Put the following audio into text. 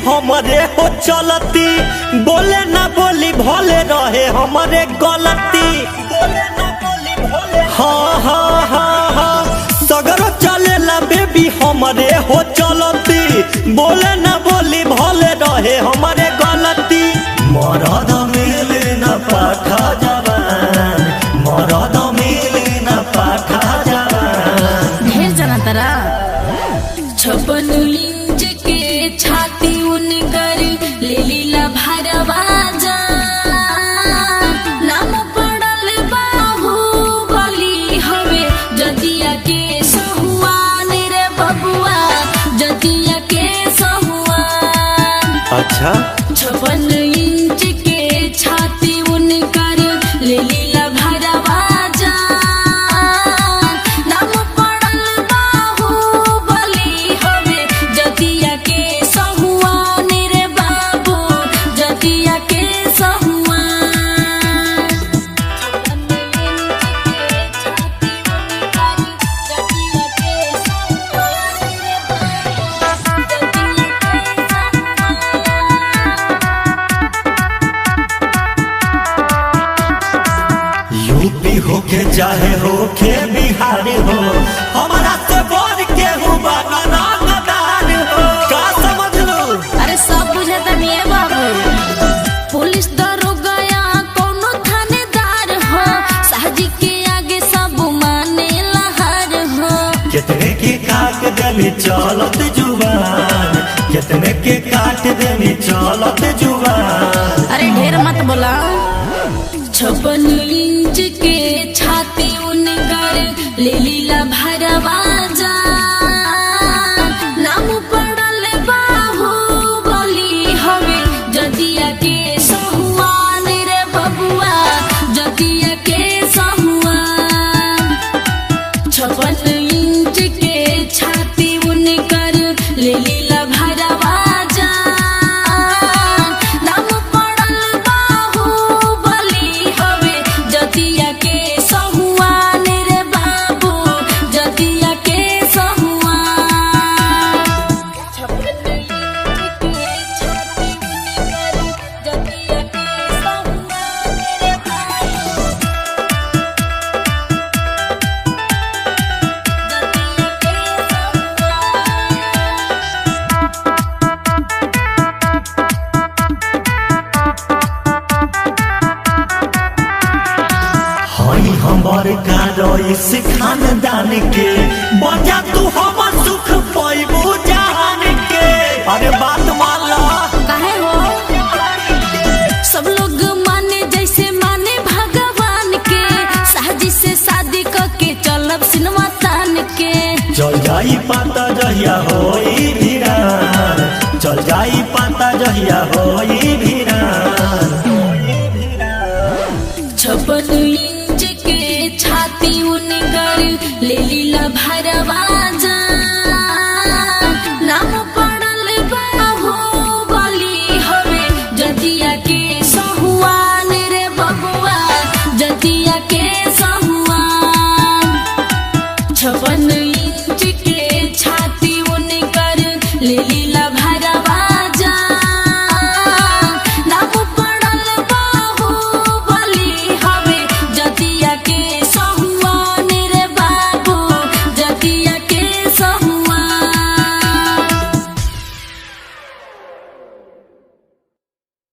हमरे हो चलती बोले ना बोली भले रहे हमरे गलती हाँ हाँ हाँ हाँ सगरो चलेला बेबी हमरे हो चलती बोले ना बोली भले रहे हमरे गलती मरद मिले ना पाठा जवान मरद मिले ना पाठा जवान ढेर जना तरा 56 इंच के छाती उनकर ले लीला भरवा जा नाम पड़ल बाहुबली हवे जदिया के सहुआन रे बबुआ जदिया के सहुआन। अच्छा 56 इंच के छाती उनकर ले लीला भरवा जा नाम पड़ल बाहुबली हवे जदिया के सहुआन रे बाबू जदिया के सहुआन। यूपी होके चाहे होके बिहार हो हमारा से बोल के हुआ नादार हो का समझ लो। अरे सब बुझे तनिए बाबू पुलिस दरोगा या कोनो थानेदार हो साहजी के आगे सब माने लहर हो। कितने के काट देनी चलत जुबान कितने के काट देनी चलत जुबान। अरे ढेर मत बोला 56 इंच के छाती उनकर ले लीला भरवा जा नाम पड़ल बाहुबली हवे जदिया के सहुआन रे बबुआ जदिया के सहुआन। 56 इंच के छाती उनकर ले लीला भरवा जा नाम पड़ल बाहुबली हवे जदिया के सहुआन रे बाबू जदिया के सहुआन। 56 इंच के छाती उनकर जदिया के सहुआन रे बाबू हई हमर का इस खानदान के बजा तू हमर सुख पैबू जहान के। अरे बात मान ला काहे हो सब लोग माने जैसे माने भगवान के साहजी से शादी करके चलब सिनेमा तान के। चल जाई पाता जहिया होई भिरान चल जाई पाता जहिया होई भिरान। 56